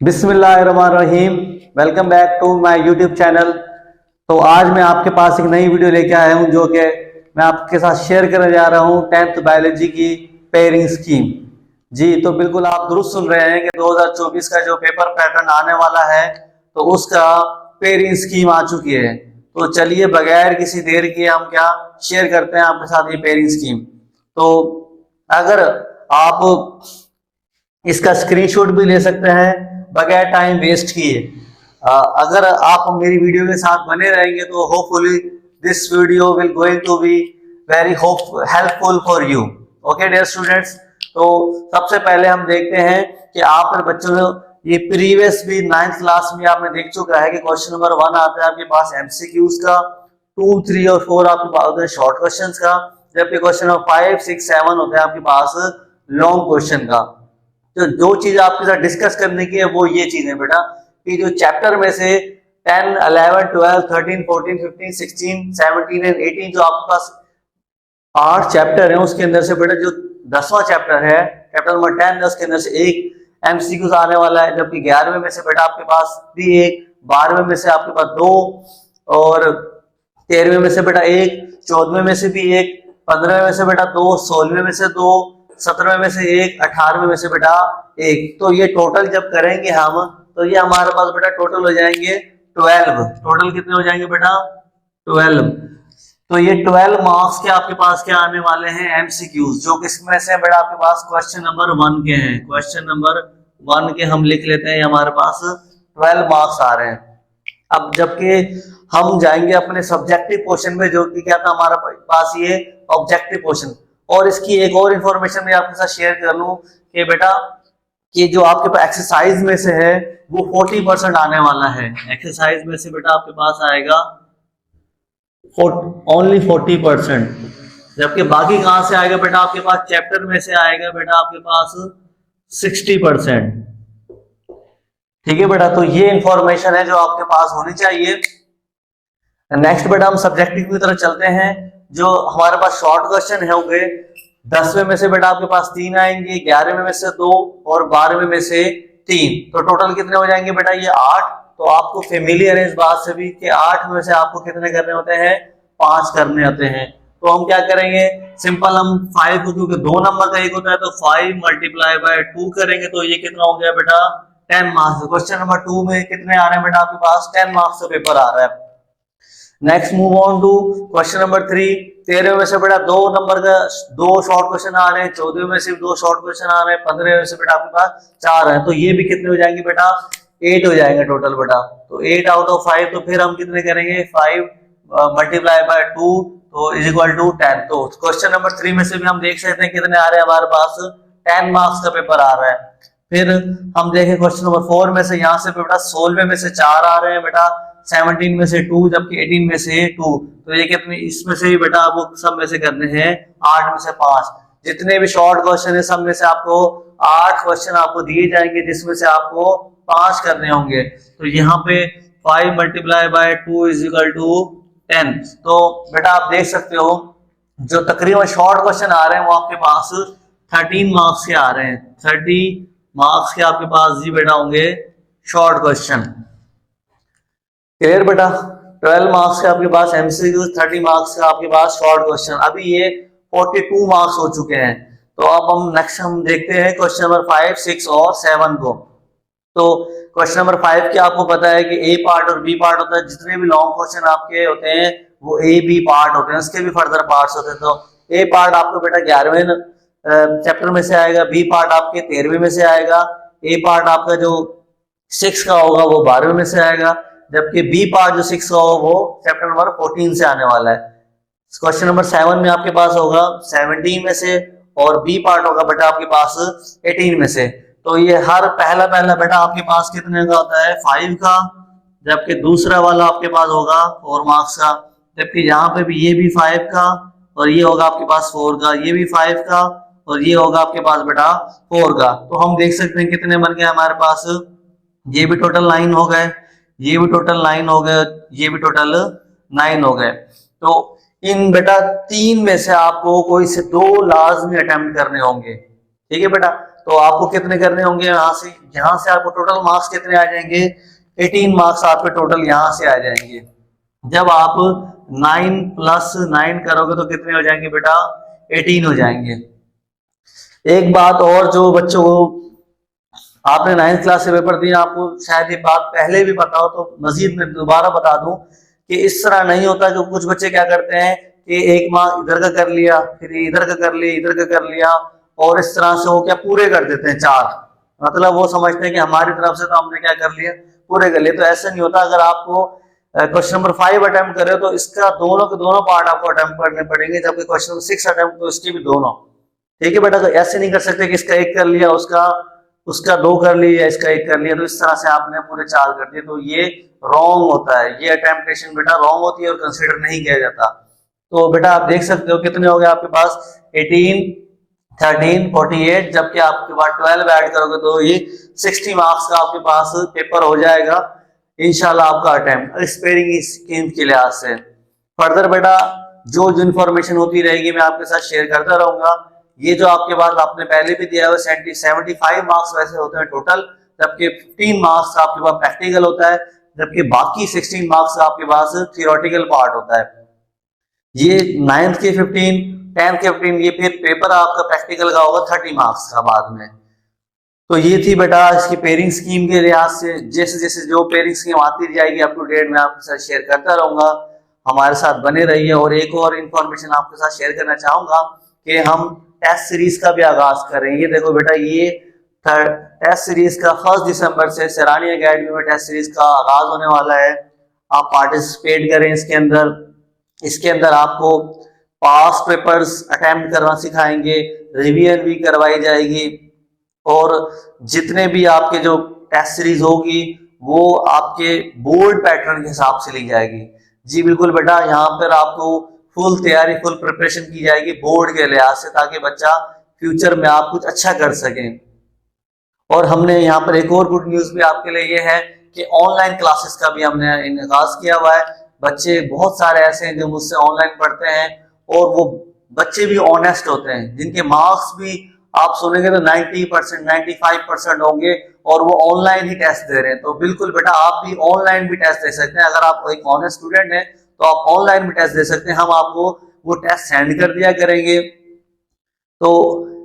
बिस्मिल्लाहिर्रहमानिर्रहीम। Welcome back to my YouTube channel. तो आज मैं आपके पास एक नई वीडियो लेके आया हूं जो कि मैं आपके साथ शेयर करने जा रहा हूं 10th बायोलॉजी की पेयरिंग स्कीम। जी तो बिल्कुल आप दुरुस्त सुन रहे हैं कि 2024 का जो पेपर पैटर्न आने वाला है तो उसका पेयरिंग स्कीम आ चुकी है। तो चलिए बगैर किसी देर के हम क्या शेयर करते हैं आपके साथ ये पेयरिंग स्कीम। तो अगर आप इसका स्क्रीनशॉट भी ले सकते हैं बगैर टाइम वेस्ट किए। अगर आप मेरी वीडियो के साथ बने रहेंगे तो hopefully this video will going to be very helpful for you. Okay dear students, तो सबसे पहले हम देखते हैं कि आप बच्चों ने ये प्रीवियस भी 9th क्लास में आपने देख चुका है कि क्वेश्चन नंबर 1 आता है आपके पास एमसीक्यूज का, 2, 3 और 4 आपके पास होते हैं शॉर्ट क्वेश्चन का, जबकि क्वेश्चन नंबर 5, 6, 7 होते हैं आपके पास लॉन्ग क्वेश्चन का। तो जो चीज आपके साथ डिस्कस करने की है वो ये चीज है बेटा कि जो चैप्टर में से 10, 11, 12, 13, 14, 15, 16, 17 एंड 18 जो आपके पास 8 चैप्टर है उसके अंदर से बेटा जो 10वां चैप्टर है चैप्टर नंबर 10 उसके अंदर से एक एमसीक्यूज आने वाला है, जबकि 11वें में से बेटा आपके पास भी एक, 12वें में से आपके पास 2 और 13वें में से बेटा एक, 14वें में से भी एक, 15वें में से बेटा 2, 16वें में से 2, 17वें में से एक, 18वें में से बेटा एक। तो ये टोटल जब करेंगे हम तो ये हमारे पास बेटा टोटल हो जाएंगे 12। टोटल कितने हो जाएंगे बेटा 12। तो ये 12 मार्क्स के आपके पास क्या आने वाले हैं एमसीक्यूज, जो किसमें से बेटा आपके पास क्वेश्चन नंबर 1 के हैं। क्वेश्चन नंबर 1 के हम लिख लेते हैं, हमारे पास 12 मार्क्स आ रहे हैं। अब जबकि हम जाएंगे अपने सब्जेक्टिव क्वेश्चन में जो कि क्या था हमारे पास ये ऑब्जेक्टिव क्वेश्चन। और इसकी एक और इंफॉर्मेशन मैं आपके साथ शेयर कर लूं कि बेटा कि जो आपके पास एक्सरसाइज में से है वो 40% आने वाला है। एक्सरसाइज में से बेटा आपके पास आएगा ओनली 40%, जबकि बाकी कहां से आएगा बेटा आपके पास चैप्टर में से आएगा बेटा आपके पास 60%। ठीक है बेटा, तो ये इंफॉर्मेशन है जो आपके पास होनी चाहिए। नेक्स्ट बेटा हम सब्जेक्टिव की तरफ चलते हैं। जो हमारे पास शॉर्ट क्वेश्चन है होंगे 10वें में से बेटा आपके पास 3 आएंगे, 11वें में से 2 और 12वें में से 3। तो टोटल कितने हो जाएंगे बेटा ये 8। तो आपको फेमिलियर है इस बात से भी कि 8 में से आपको कितने करने होते हैं 5 करने होते हैं। तो हम क्या करेंगे सिंपल हम 5 को क्योंकि 2 नंबर का एक होता है तो 5 मल्टीप्लाई बाय 2 करेंगे तो ये कितना हो गया बेटा 10 मार्क्स। क्वेश्चन नंबर 2 में कितने आ रहे हैं बेटा आपके पास 10 मार्क्स का पेपर आ रहा है। Next move on to question number 3। 13वें में से बेटा 2 नंबर का 2 शॉर्ट क्वेश्चन आ रहे हैं, 14वें में से 2 शॉर्ट क्वेश्चन आ रहे हैं, 15वें में से बेटा आपके पास 4 है। तो ये भी कितने हो जाएंगे बेटा 8 हो जाएंगे टोटल बेटा। तो 8 आउट ऑफ 5 तो फिर हम कितने करेंगे 5 मल्टीप्लाई बाय 2 तो इज इक्वल टू 10। तो क्वेश्चन नंबर 3 में से भी हम देख सकते हैं कितने आ रहे हैं हमारे पास 10 मार्क्स का पेपर आ रहा है। फिर हम देखें क्वेश्चन नंबर 4 में से यहाँ से बेटा 16वें में से 4 आ रहे हैं बेटा, 17 में से 2 जबकि 18 में से 2। तो ये कितने इसमें से ही बेटा आपको सब में से करने हैं 8 में से 5। जितने भी शॉर्ट क्वेश्चन है सब में से आपको 8 क्वेश्चन आपको दिए जाएंगे जिसमें से आपको 5 करने होंगे। तो यहाँ पे 5 multiply by 2 is equal to 10। तो बेटा आप देख सकते हो जो तकरीबन शॉर्ट क्वेश्चन आ रहे हैं वो आपके पास 13 मार्क्स के आ रहे हैं। 30 मार्क्स के आपके पास जी बेटा होंगे शॉर्ट क्वेश्चन। क्लियर बेटा 12 मार्क्स के आपके पास एमसीक्यू, 30 मार्क्स का आपके पास शॉर्ट क्वेश्चन। अभी ये 42 मार्क्स हो चुके हैं। तो अब हम नेक्स्ट हम देखते हैं क्वेश्चन नंबर 5, 6 और 7 को। तो क्वेश्चन नंबर 5 के आपको पता है कि ए पार्ट और बी पार्ट होता है। जितने भी लॉन्ग क्वेश्चन आपके होते हैं वो ए बी पार्ट होते हैं, उसके भी फर्दर पार्ट्स होते हैं। तो ए पार्ट आपको बेटा 11वें चैप्टर में से आएगा, बी पार्ट आपके 13वें में से आएगा, ए पार्ट आपका जो 6 का होगा वो 12वें में से आएगा, जबकि बी पार्ट जो 6 का होगा वो चैप्टर नंबर 14 से आने वाला है। क्वेश्चन नंबर 7 में आपके पास होगा 17 में से और बी पार्ट होगा बेटा आपके पास 18 में से। तो ये हर पहला बेटा आपके पास कितने का होता है 5 का, जबकि दूसरा वाला आपके पास होगा 4 मार्क्स का, जबकि यहाँ पे भी ये भी 5 का और ये होगा आपके पास 4 का, ये भी 5 का और ये होगा आपके पास बेटा 4 का। तो हम देख सकते हैं कितने बन गए हमारे पास, ये भी टोटल 9 हो गए, ये भी टोटल 9 हो गए, ये भी टोटल 9 हो गए। तो इन बेटा 3 में से आपको कोई से 2 लाजमी अटेम्प्ट करने होंगे। ठीक है बेटा, तो आपको कितने करने होंगे यहाँ से आपको टोटल मार्क्स कितने आ जाएंगे, 18 मार्क्स आपके टोटल यहाँ से आ जाएंगे। जब आप 9 + 9 करोगे तो कितने हो जाएंगे बेटा, 18 हो जाएंगे। एक बात और, जो बच्चों आपने 9th क्लास से पेपर दिया, आपको शायद ये बात पहले भी पता हो, तो मजीद मैं दोबारा बता दूं कि इस तरह नहीं होता। जो कुछ बच्चे क्या करते हैं कि एक मार्क इधर का कर लिया, फिर इधर का कर लिया, इधर का कर लिया, और इस तरह से वो क्या पूरे कर देते हैं 4, मतलब वो समझते हैं कि हमारी तरफ से तो हमने क्या कर लिया, पूरे कर लिए। तो ऐसा नहीं होता। अगर आपको क्वेश्चन नंबर 5 अटेम्प्ट करे तो इसका दोनों के दोनों पार्ट आपको अटेम्प्ट करने पड़ेंगे, जबकि क्वेश्चन नंबर 6 अटेम्प्ट तो इसके भी दोनों। ठीक है बेटा, तो ऐसे नहीं कर सकते कि इसका एक कर लिया, उसका 2 कर लिया, इसका 1 कर लिया, तो इस तरह से आपने पूरे 4 कर दिए, तो ये रॉन्ग होता है। ये अटेम्प्टेशन बेटा रॉन्ग होती है और कंसिडर नहीं किया जाता। तो बेटा आप देख सकते हो कितने हो गए आपके पास, 18, 13, 48, जबकि आपके पास 12 ऐड करोगे तो ये 60 मार्क्स का आपके पास पेपर हो जाएगा इंशाल्लाह आपका अटेम्प्ट स्पेयरिंग स्कीम के लिहाज से। फर्दर बेटा जो इन्फॉर्मेशन होती रहेगी मैं आपके साथ शेयर करता रहूंगा। ये जो आपके पास आपने पहले भी दिया है 75 मार्क्स वैसे होते हैं टोटल, जबकि 15 मार्क्स आपके पास प्रैक्टिकल होता है, जबकि बाकी 16 मार्क्स आपके पास थियोरेटिकल पार्ट होता है। ये 9th के 15, 10th के 15, ये फिर पेपर आपका प्रैक्टिकल का होगा 30 मार्क्स का बाद में। तो ये थी बेटा इसकी पेयरिंग स्कीम के लिहाज से। जैसे जैसे जो पेयरिंग स्कीम आती जाएगी अप टू डेट मैं आपके साथ शेयर करता रहूंगा, हमारे साथ बने रहिए। और एक और इन्फॉर्मेशन आपके साथ शेयर करना चाहूंगा कि हम टेस्ट सीरीज का भी आगाज करें। ये देखो बेटा, ये टेस्ट सीरीज का 1 दिसंबर से सैरानी अकेडमी में टेस्ट सीरीज का आगाज होने वाला है। आप पार्टिसिपेट करें इसके अंदर। इसके अंदर आपको पास्ट पेपर्स अटेम्प्ट करना सिखाएंगे, रिवीजन भी करवाई जाएगी, और जितने भी आपके जो टेस्ट सीरीज होगी वो आपके बोर्ड पैटर्न के हिसाब से ली जाएगी। जी बिल्कुल बेटा, यहाँ पर आपको फुल तैयारी, फुल प्रिपरेशन की जाएगी बोर्ड के लिहाज से, ताकि बच्चा फ्यूचर में आप कुछ अच्छा कर सके। और हमने यहाँ पर एक और गुड न्यूज भी आपके लिए ये है कि ऑनलाइन क्लासेस का भी हमने इनकाज किया हुआ है। बच्चे बहुत सारे ऐसे हैं जो मुझसे ऑनलाइन पढ़ते हैं, और वो बच्चे भी ऑनेस्ट होते हैं, जिनके मार्क्स भी आप सुनेंगे तो 90%, 95% होंगे, और वो ऑनलाइन ही टेस्ट दे रहे हैं। तो बिल्कुल बेटा आप भी ऑनलाइन भी टेस्ट दे सकते हैं। अगर आप एक ऑनेस्ट स्टूडेंट हैं तो आप ऑनलाइन भी टेस्ट दे सकते हैं। हम आपको वो टेस्ट सेंड कर दिया करेंगे, तो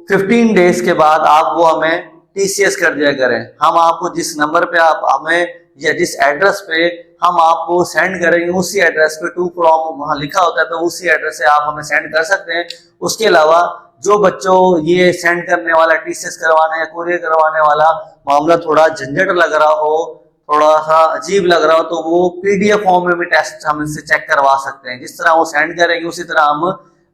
15 डेज के बाद आप वो हमें टीसीएस कर दिया करें। हम आपको जिस नंबर पे आप हमें या जिस एड्रेस पे हम आपको सेंड करेंगे, उसी एड्रेस पे टू फ्रॉम वहां लिखा होता है, तो उसी एड्रेस से आप हमें सेंड कर सकते हैं। उसके अलावा जो बच्चों ये सेंड करने वाला, टीसीएस करवाने या कोरियर करवाने वाला मामला थोड़ा झंझट लग रहा हो, थोड़ा सा अजीब लग रहा हो, तो वो पीडीएफ फॉर्म में भी टेस्ट हम इनसे चेक करवा सकते हैं। जिस तरह वो सेंड करेंगे उसी तरह हम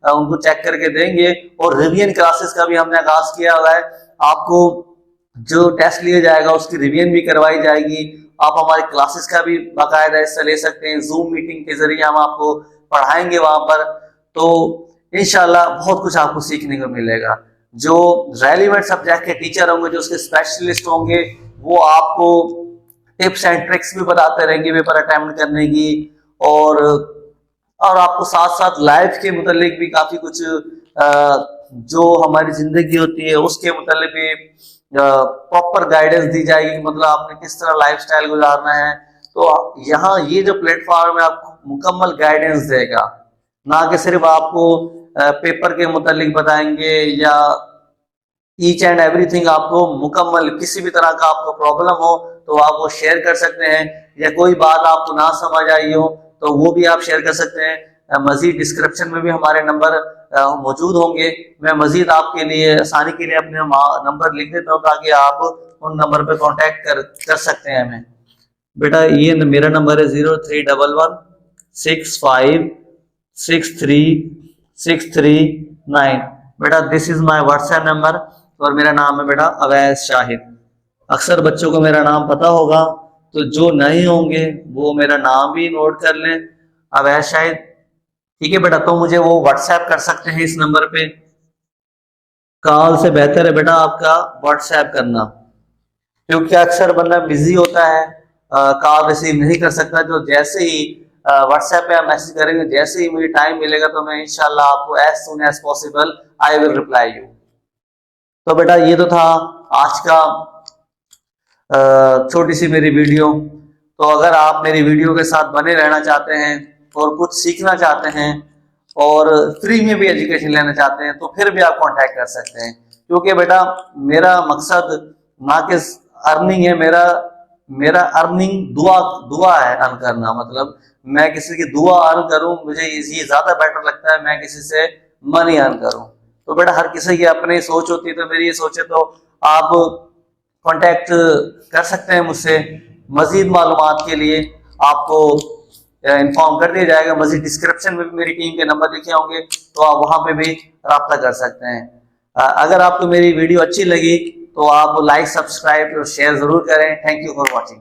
उनको चेक करके देंगे। और रिवीजन क्लासेस का भी हमने आगाज किया हुआ है। आपको जो टेस्ट लिया जाएगा उसकी रिवीजन भी करवाई जाएगी। आप हमारी क्लासेस का भी बाकायदा हिस्सा ले सकते हैं। जूम मीटिंग के जरिए हम आपको पढ़ाएंगे वहां पर, तो इंशाल्लाह बहुत कुछ आपको सीखने को मिलेगा। जो रेलिवेंट सब्जेक्ट के टीचर होंगे, जो उसके स्पेशलिस्ट होंगे, वो आपको टिप्स एंड ट्रिक्स भी बताते रहेंगे पेपर अटेम्प्ट करने की, और आपको साथ साथ लाइफ के मुतालिक भी काफी कुछ जो हमारी जिंदगी होती है उसके मुतालिक भी प्रॉपर गाइडेंस दी जाएगी। मतलब आपने किस तरह लाइफस्टाइल गुजारना है। तो यहाँ ये जो प्लेटफॉर्म है आपको मुकम्मल गाइडेंस देगा, ना कि सिर्फ आपको पेपर के मुतालिक बताएंगे या ईच एंड एवरीथिंग। आपको मुकम्मल किसी भी तरह का आपको प्रॉब्लम हो तो आप वो शेयर कर सकते हैं, या कोई बात आपको ना समझ आई हो तो वो भी आप शेयर कर सकते हैं। मजीद डिस्क्रिप्शन में भी हमारे नंबर मौजूद होंगे। मैं मजीद आपके लिए आसानी के लिए अपने नंबर लिख देता हूँ, ताकि आप उन नंबर पर कांटेक्ट कर सकते हैं हमें। बेटा ये मेरा नंबर है 0311 65 63639। बेटा this is my WhatsApp number, और मेरा नाम है बेटा अवैस शाहिद। अक्सर बच्चों को मेरा नाम पता होगा, तो जो नहीं होंगे वो मेरा नाम भी नोट कर लें, अवैस शाहिद। ठीक है बेटा, तो मुझे वो व्हाट्सएप कर सकते हैं इस नंबर पे। कॉल से बेहतर है बेटा आपका व्हाट्सएप करना, क्योंकि अक्सर बंदा बिजी होता है, कॉल रिसीव नहीं कर सकता। जो जैसे ही व्हाट्सएप पे आप मैसेज करेंगे, जैसे ही मुझे टाइम मिलेगा तो मैं इंशाल्लाह आपको as soon as possible I will reply you. तो बेटा ये तो था आज का छोटी सी मेरी वीडियो। तो अगर आप मेरी वीडियो के साथ बने रहना चाहते हैं और कुछ सीखना चाहते हैं और फ्री में भी एजुकेशन लेना चाहते हैं तो फिर भी आप कांटेक्ट कर सकते हैं, क्योंकि बेटा मेरा मकसद ना कि अर्निंग है, मेरा अर्निंग दुआ है अर्न करना। मतलब मैं किसी की दुआ अर्न करूं, मुझे ये ज्यादा बेटर लगता है मैं किसी से मनी अर्न करूं। तो बेटा हर किसी की अपनी सोच होती है, तो मेरी ये सोच है तो आप कांटेक्ट कर सकते हैं मुझसे। मजीद मालूमात के लिए आपको इन्फॉर्म कर दिया जाएगा। मजीद डिस्क्रिप्शन में भी मेरी टीम के नंबर लिखे होंगे, तो आप वहां पे भी रब्ता कर सकते हैं। अगर आपको मेरी वीडियो अच्छी लगी तो आप लाइक, सब्सक्राइब और शेयर जरूर करें। Thank you for watching.